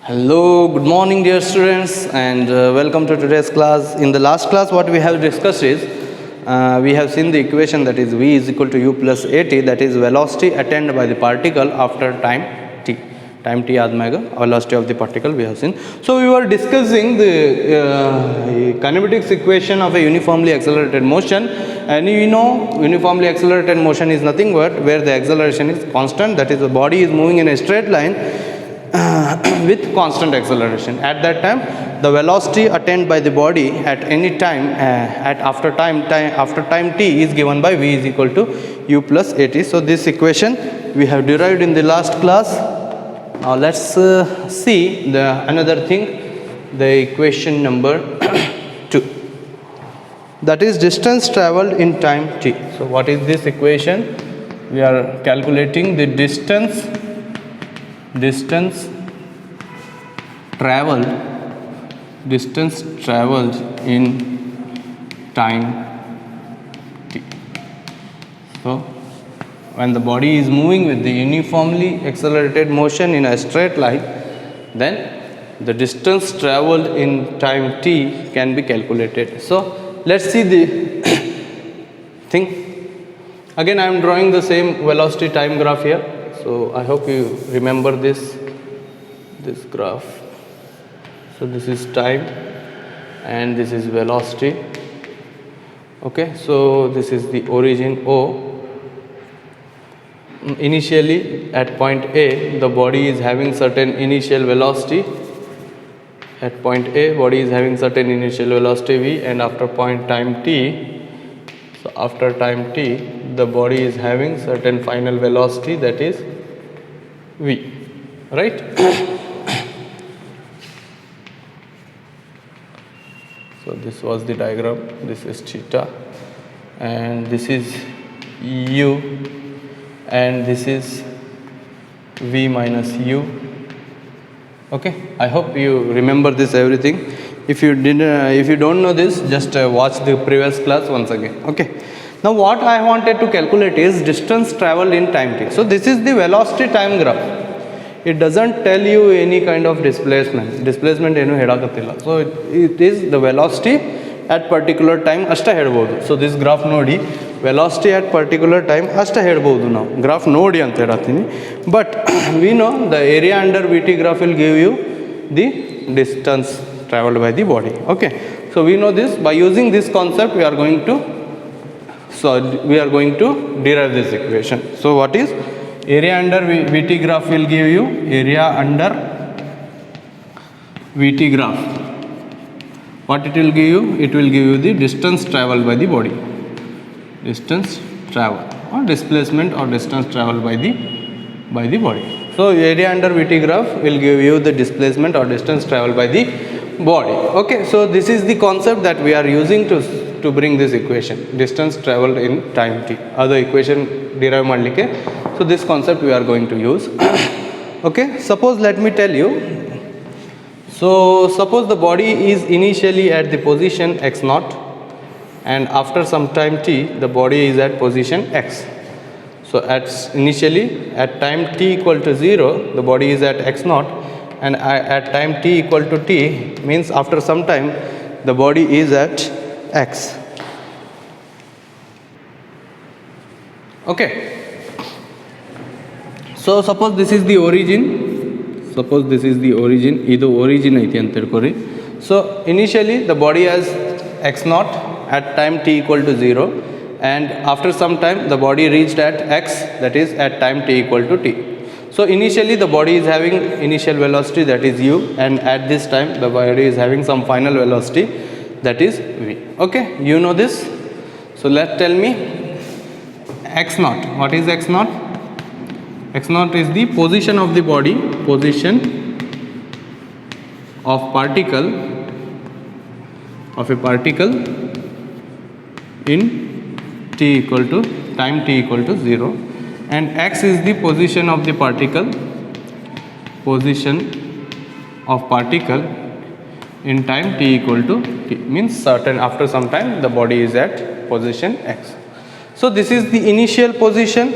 Hello, good morning dear students, and welcome to today's class. In the last class what we have discussed is, we have seen the equation that is v is equal to u plus at, that is velocity attained by the particle after time t. Time t आदमेगा velocity of the particle we have seen. So we were discussing the kinematics equation of a uniformly accelerated motion, and you know uniformly accelerated motion is nothing but where the acceleration is constant, that is the body is moving in a straight line with constant acceleration. At that time the velocity attained by the body at any time after time t is given by v is equal to u plus at. So this equation we have derived in the last class. Now let's see the another thing, the equation number 2, that is distance traveled in time t. So what is this equation? We are calculating the distance traveled in time t. So when the body is moving with the uniformly accelerated motion in a straight line, then the distance traveled in time t can be calculated. So let's see the thing. Again I am drawing the same velocity time graph here. So I hope you remember this graph. So this is time and this is velocity. Okay, so this is the origin O. Initially at point A the body is having certain initial velocity. At point A body is having certain initial velocity v, and after point time t, so after time t the body is having certain final velocity, that is v, right? So this was the diagram, this is theta and this is u and this is v minus u. Okay, I hope you remember this everything. If you don't know this, just watch the previous class once again. Okay, now what I wanted to calculate is distance traveled in time t. So this is the velocity time graph. It doesn't tell you any kind of displacement ಏನು ಹೇಳಾಕತ್ತಿಲ್ಲ. So it is the velocity at particular time ಅಷ್ಟೇ ಹೇಳ್ಬೋದು. So this graph ನೋಡಿ velocity at particular time ಅಷ್ಟೇ ಹೇಳ್ಬೋದು ನಾವು, graph ನೋಡಿ ಅಂತ ಹೇಳತ್ತೀನಿ. But we know the area under VT graph will give you the distance traveled by the body. Okay, so we know this. By using this concept we are going to derive this equation. So what is area under VT graph will give you area under VT graph. What it will give you? It will give you the distance traveled by the body. Distance travel or displacement or distance traveled by the body. So area under VT graph will give you the displacement or distance traveled by the body. Okay, so this is the concept that we are using to bring this equation, distance traveled in time t. Other equation derive madlikke, so this concept we are going to use. Okay, suppose let me tell you. So suppose the body is initially at the position x naught, and after some time t the body is at position x. So initially at time t equal to 0 the body is at x naught, and at time t equal to t means after some time the body is at x. Okay, so suppose this is the origin. Idu origin aiti anta tilkori. So initially the body has x naught at time t equal to 0, and after some time the body reached at x, that is at time t equal to t. So initially the body is having initial velocity, that is u, and at this time the body is having some final velocity, that is v. Okay, you know this. So tell me x naught. What is x naught? X naught is the position of the body, position of a particle in t equal to time t equal to 0, and x is the position of the particle in time t equal to t, means certain after some time the body is at position x. So this is the initial position,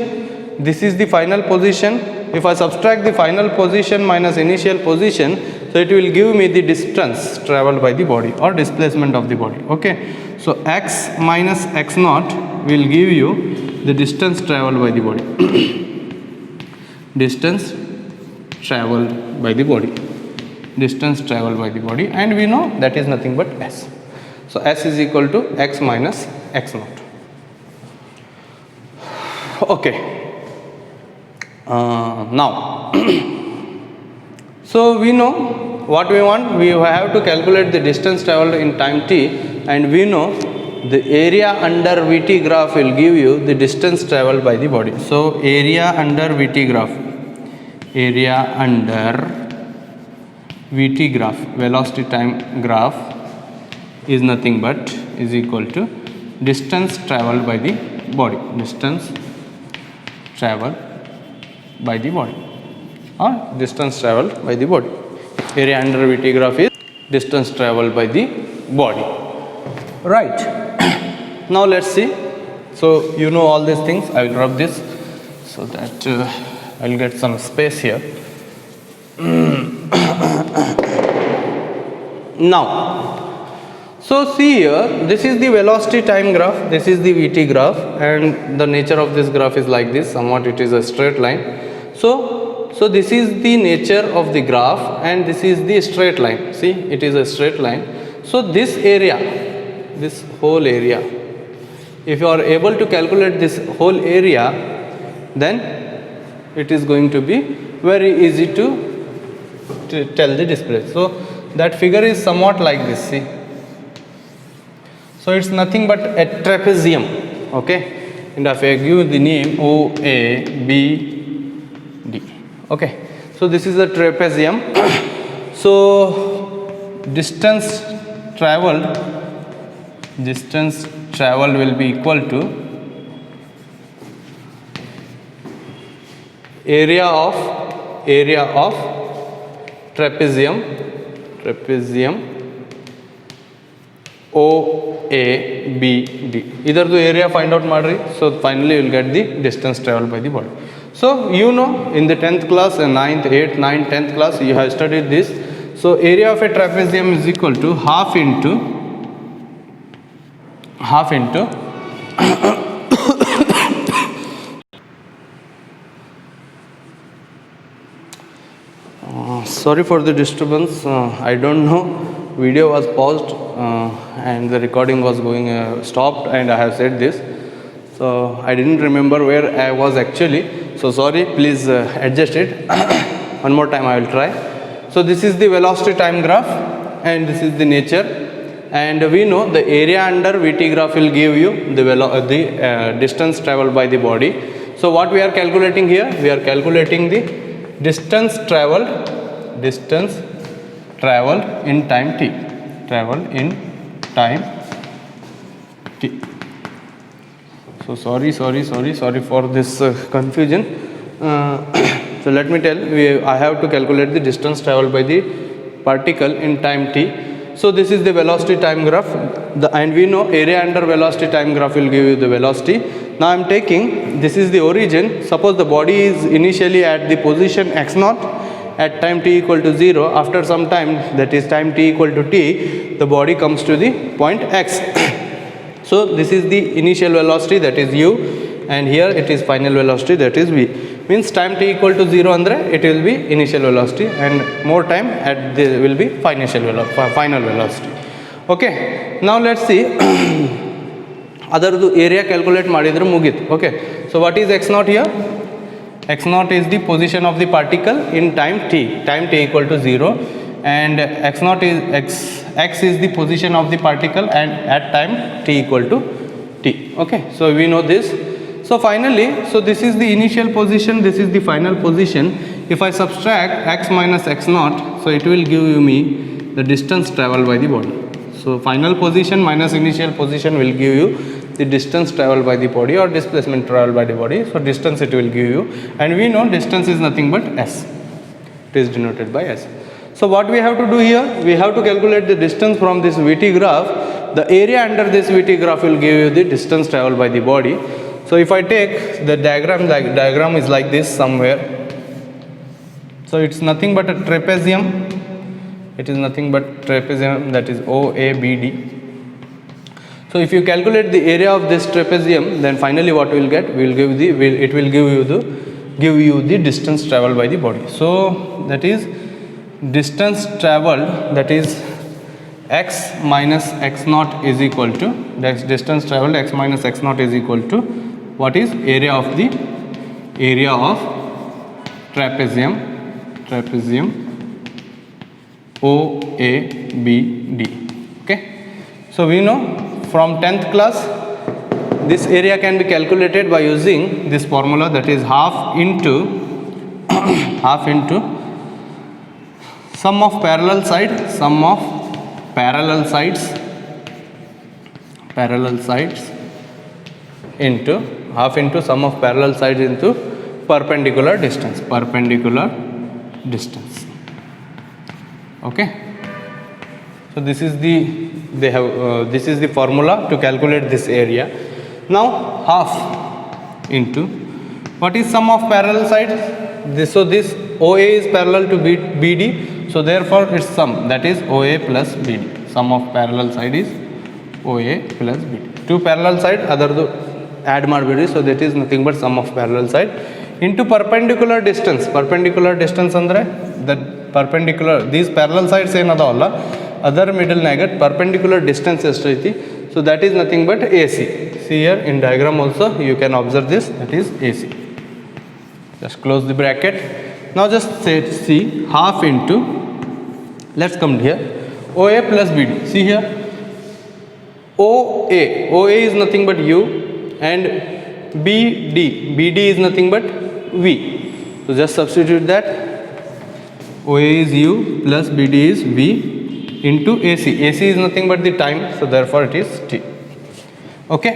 this is the final position. If I subtract the final position minus initial position, So it will give me the distance traveled by the body or displacement of the body. Okay. So x minus x naught will give you the distance traveled by the body. Distance traveled by the body. Distance traveled by the body, and we know that is nothing but s. So s is equal to x minus x naught. Okay. Now, so we know what we want. We have to calculate the distance traveled in time t, and we know the area under Vt graph will give you the distance traveled by the body. So area under Vt graph, area under Vt graph, velocity time graph, is nothing but is equal to distance traveled by the body. Distance traveled by the body, or distance traveled by the body. Area under Vt graph is distance traveled by the body. Right. Now let's see. So you know all these things. I will rub this so that I will get some space here. Now, so see here, this is the velocity time graph, this is the Vt graph, and the nature of this graph is like this. Somewhat it is a straight line. So this is the nature of the graph, and this is the straight line. See, it is a straight line. So this area, this whole area, if you are able to calculate this whole area, then it is going to be very easy to tell the displacement. So that figure is somewhat like this. See, so it's nothing but a trapezium. Okay, and if I give the name OABD. Okay, so this is a trapezium. So distance traveled will be equal to area of trapezium OABD. Either the area find out madri. So finally you will get the distance traveled by the body. So you know in the 10th class and 9th, 8th, 9th, 10th class you have studied this. So area of a trapezium is equal to half into sorry for the disturbance. I don't know. Video was paused and the recording was going stopped, and I have said this. So I didn't remember where I was actually. So sorry, please adjust it. One more time I will try. So this is the velocity time graph, and this is the nature, and we know the area under Vt graph will give you the distance traveled by the body. So what we are calculating here? We are calculating the distance traveled in time t. So sorry for this confusion. So let me tell you, I have to calculate the distance traveled by the particle in time t. So this is the velocity time graph, and we know area under velocity time graph will give you the velocity. Now I am taking, this is the origin. Suppose the body is initially at the position x naught at time t equal to 0. After some time, that is time t equal to t, the body comes to the point x. So this is the initial velocity, that is u, and here it is final velocity, that is v. Means time t equal to 0 andre it will be initial velocity, and more time at the will be final velocity. Okay, now let's see. Other area calculate madidre mugit. Okay, so what is x naught here? X naught is the position of the particle in time t equal to 0, and x naught is x is the position of the particle and at time t equal to t. Okay, so we know this. So finally, so this is the initial position, this is the final position. If I subtract x minus x naught, so it will give me the distance traveled by the body. So final position minus initial position will give you the distance traveled by the body or displacement traveled by the body. So distance it will give you, and we know distance is nothing but s. It is denoted by s. So what we have to do here? We have to calculate the distance from this Vt graph. The area under this Vt graph will give you the distance traveled by the body. So if I take the diagram is like this somewhere. So it's nothing but a trapezium. it is nothing but trapezium, that is OABD. So if you calculate the area of this trapezium, then finally what we will get, it will give you the distance traveled by the body. So that is distance traveled, that is x minus x naught is equal to, that's distance traveled x minus x naught is equal to what is area of trapezium OABD. Okay, so we know from 10th class this area can be calculated by using this formula, that is half into sum of parallel sides into half into sum of parallel sides into perpendicular distance. Okay, so this is the formula to calculate this area. Now half into what is sum of parallel sides? This OA is parallel to BD, so therefore its sum, that is OA plus BD. Sum of parallel side is OA plus BD. Two parallel side other add ಮಾಡಬೇಡಿ, so that is nothing but sum of parallel side into perpendicular distance ಅಂದ್ರೆ that perpendicular, these parallel sides ಏನದಾವಲ್ಲ ಅದರ ಮಿಡಲ್ನಾಗ perpendicular distance ಎಷ್ಟೈತಿ, so that is nothing but AC. See here in diagram also you can observe this, that is AC. Just close the bracket. Now just see half into, let's come here, OA plus BD. See here, OA is nothing but U and BD is nothing but V. So just substitute that, OA is U plus BD is V into AC. AC is nothing but the time, so therefore it is T. Okay,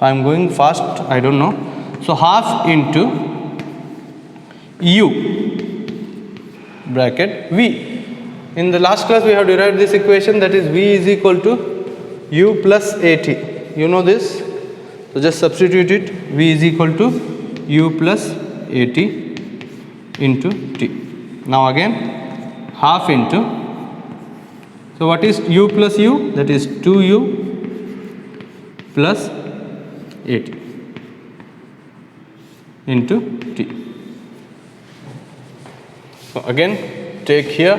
I am going fast, I don't know. So half into U bracket V. In the last class we have derived this equation, that is V is equal to U plus AT. You know this, so just substitute it. V is equal to U plus AT into T. Now again half into, so what is U plus U? That is 2U plus 80 into T. So again take here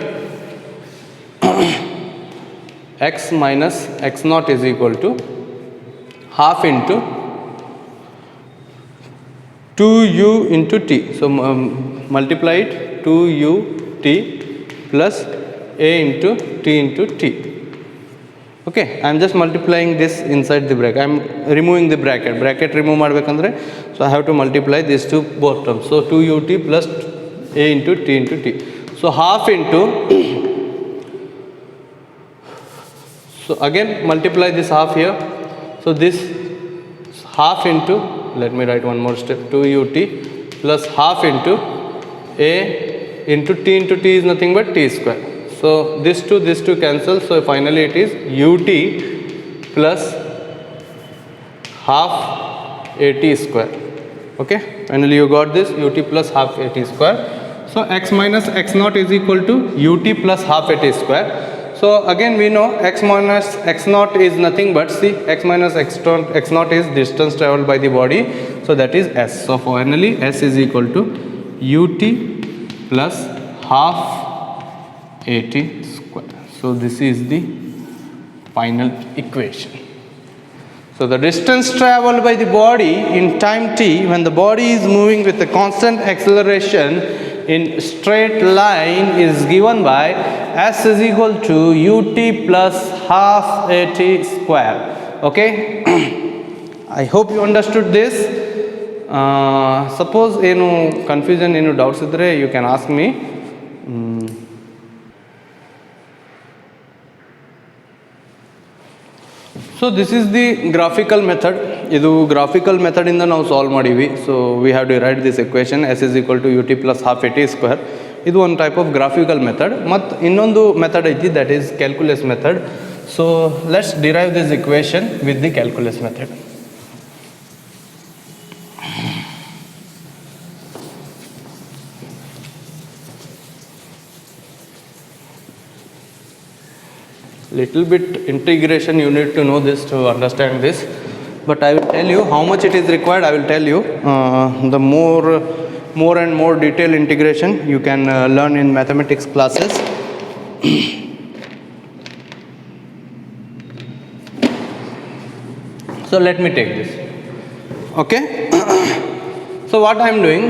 x minus x naught is equal to half into 2U into T. So multiply it, 2UT plus A into T into T. Okay, I am just multiplying this inside the bracket. I am removing the bracket remove ಮಾಡಬೇಕಂದ್ರೆ, so I have to multiply these two both terms. So 2UT plus A into T into T. So half into, so again multiply this half here. So this half into, let me write one more step, 2UT plus half into A into T is nothing but T square. So this two cancel, so finally it is UT plus half AT square. Okay, finally you got this, UT plus half AT square. So x minus x naught is equal to UT plus half AT square. So again we know x minus x naught is nothing but, see, x minus x naught is distance traveled by the body, so that is S. So finally S is equal to UT plus half AT square. So this is the final equation. So the distance traveled by the body in time t when the body is moving with a constant acceleration in straight line is given by S is equal to UT plus half AT square. Okay, I hope you understood this. Suppose ಏನು confusion ಏನು doubts ಇದ್ದರೆ you can ask me. So this is the graphical method. ಇದು graphical method ಇಂದ ನಾವು solve ಮಾಡೀವಿ. So we have derived this equation S is equal to UT plus half AT square. ಇದು ಒಂದು type of graphical method. ಮತ್ತು ಇನ್ನೊಂದು method ಐತಿ, that is calculus method. So let's derive this equation with the calculus method. little bit integration you need to know this to understand this, but I will tell you how much it is required. I will tell you the more and more detailed integration you can learn in mathematics classes. So let me take this. Okay. So what I am doing,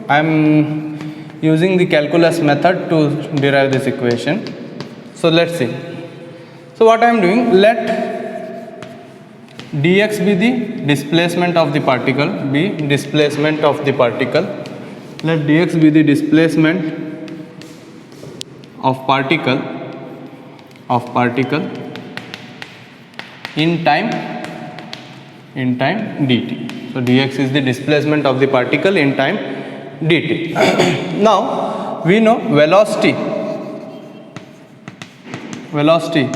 I am using the calculus method to derive this equation. So let's see. So what I am doing, let dx be the displacement of the particle, let dx be the displacement of particle in time dt. So dx is the displacement of the particle in time dt. Now we know velocity,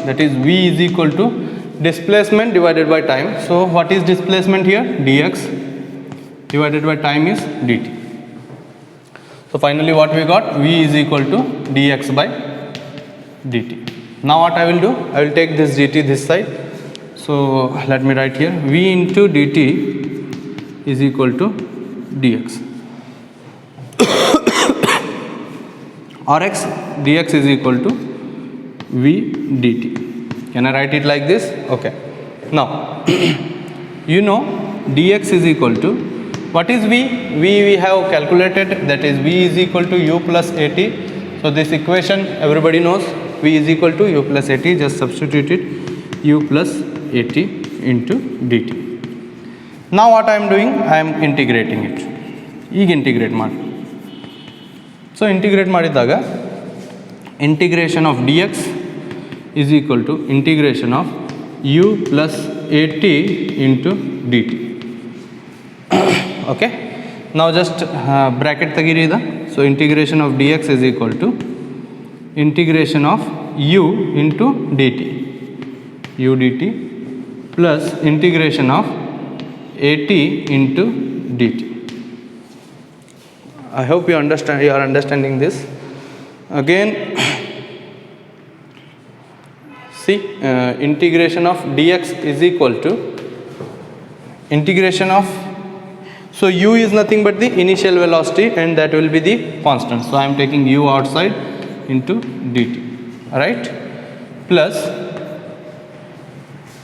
that is v is equal to displacement divided by time. So what is displacement here? Dx divided by time is dt. So finally what we got? V is equal to dx by dt. Now what I will do? I will take this dt this side. So let me write here, v into dt is equal to dx. Rx dx is equal to v dt. Can I write it like this? Okay. Now you know dx is equal to, what is v? We have calculated, that is v is equal to u plus at. So this equation everybody knows, v is equal to u plus at. Just substitute it, u plus at into dt. Now what I am doing, I am integrating it. ಈಗ integrate ಮಾಡಿ. So integrate ಮಾಡಿದಾಗ integration of dx is equal to integration of u plus at into dt. Okay. Now just bracket ತೆಗೀರಿ ಇದು. So integration of dx is equal to integration of u into dt, u dt plus integration of at into dt. I hope you are understanding this. Again, see, integration of dx is equal to integration of, so u is nothing but the initial velocity and that will be the constant. So I am taking u outside into dt, right, plus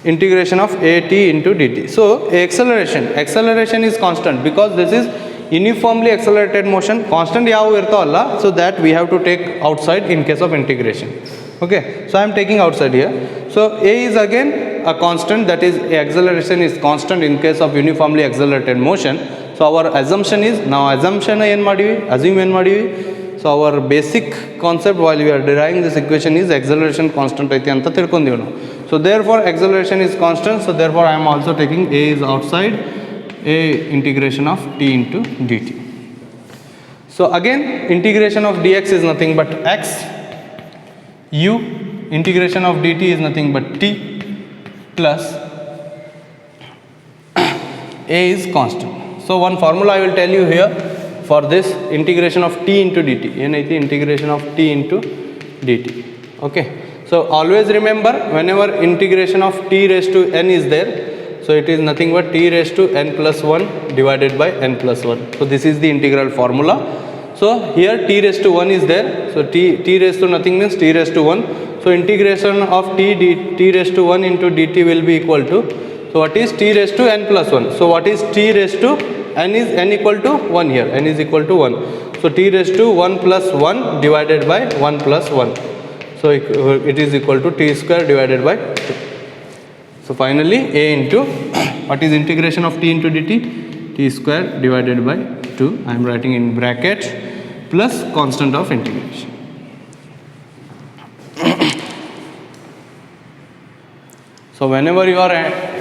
integration of at into dt. So acceleration is constant because this is uniformly accelerated motion. Constant yavu irtavalla, so that we have to take outside in case of integration. Okay, so I am taking outside here. So a is again a constant, that is acceleration is constant in case of uniformly accelerated motion. So our assumption is, now assumption ಏನು ಮಾಡಿವಿ, assume ಏನು ಮಾಡಿವಿ. So our basic concept while we are deriving this equation is acceleration constant ಐತಿ ಅಂತ ತಿಳ್ಕೊಂಡಿವಿ ನಾವು. So therefore acceleration is constant, so therefore I am also taking a is outside, a integration of t into dt. So again integration of dx is nothing but x, u integration of dt is nothing but t, plus a is constant. So one formula I will tell you here for this integration of t into dt. Enaiti integration of t into dt. Okay. So always remember, whenever integration of t raised to n is there, so it is nothing but t raised to n plus 1 divided by n plus 1. So this is the integral formula. So here t raised to 1 is there. So t raised to nothing means t raised to 1. So integration of t raised to 1 into dt will be equal to, so what is t raised to n plus 1. So what is t raised to n, is n equal to 1 here, n is equal to 1. So t raised to 1 plus 1 divided by 1 plus 1. So it is equal to t square divided by 2. So finally a into, what is integration of t into dt? T square divided by 2. I am writing in bracket plus constant of integration. So whenever you are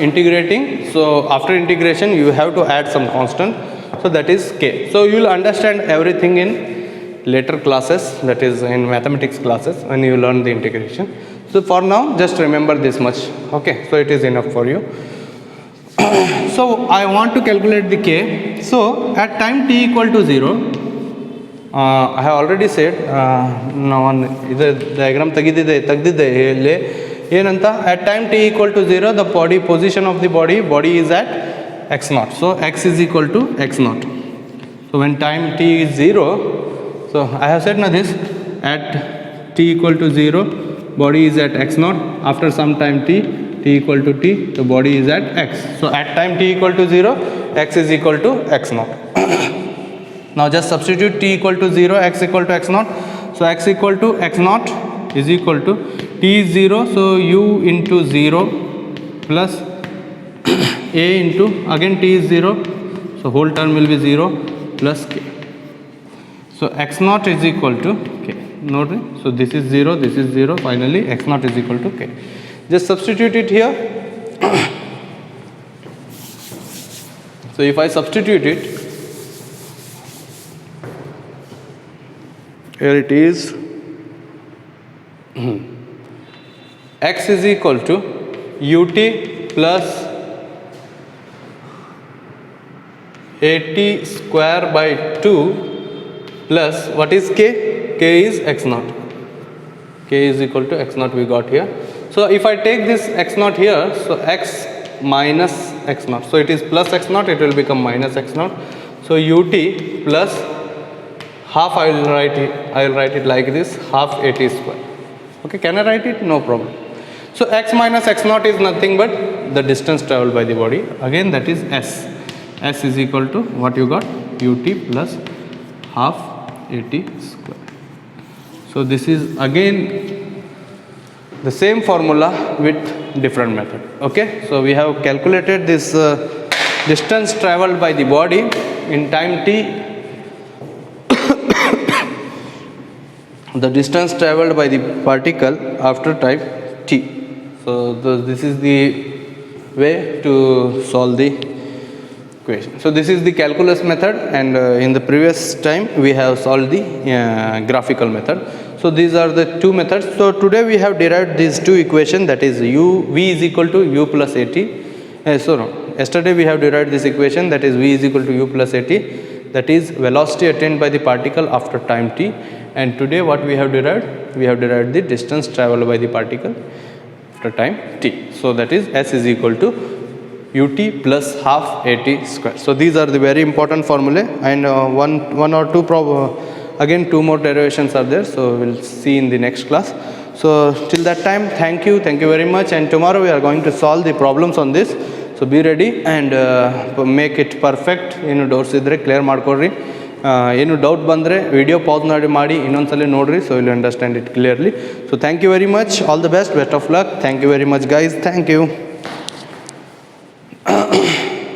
integrating, so after integration you have to add some constant, so that is k. So you will understand everything in later classes, that is in mathematics classes, when you learn the integration. So for now just remember this much. Okay, so it is enough for you. So I want to calculate the k. So at time t equal to 0, I have already said, now one this diagram ತೆಗೆದಿದ್ದೆ ಇಲ್ಲಿ ಏನಂತ at time t equal to 0 the body position of the body is at x naught. So x is equal to x naught. So when time t is 0, so I have said now this, at t equal to 0 body is at x naught. After some time t equal to t, the body is at x. So at time t equal to 0 x is equal to x naught. Now just substitute t equal to 0 x equal to x naught. So x equal to x naught is equal to t is 0, so u into 0 plus a into, again t is 0, so whole term will be 0 plus k. So x naught is equal to k. Note, so this is 0, this is 0, finally x naught is equal to k. Just substitute it here. So if I substitute it, here it is, x is equal to ut plus at square by 2 plus what is k? K is x naught. K is equal to x naught we got here. So if I take this x naught here, so x minus x naught. So it is plus x naught, it will become minus x naught. So ut plus half, I will write it like this, half at square. Okay, can I write it? No problem. So x minus x naught is nothing but the distance traveled by the body. Again that is s. S is equal to what you got? Ut plus half at square. So this is again the same formula with different method. Okay, so we have calculated this distance traveled by the body in time t. The distance traveled by the particle after time t. So this is the way to solve the equation. So this is the calculus method, and in the previous time we have solved the graphical method. So these are the two methods. So today we have derived these two equations, that is v is equal to u plus at. Yesterday we have derived this equation, that is v is equal to u plus at, that is velocity attained by the particle after time t. And today what we have derived? We have derived the distance traveled by the particle after time t. So that is s is equal to ut plus half at square. So these are the very important formulae, and one or two again two more derivations are there. So we'll see in the next class. So till that time, thank you very much, and tomorrow we are going to solve the problems on this. So be ready and make it perfect. ಏನು doubts ಇದ್ದರೆ clear ಮಾಡ್ಕೊಡ್ರಿ. ಏನು doubt ಬಂದರೆ video pause ಮಾಡಿ ಇನ್ನೊಂದ್ಸಲ ನೋಡಿರಿ, so will understand it clearly. So thank you very much, all the best of luck. Thank you very much guys, thank you.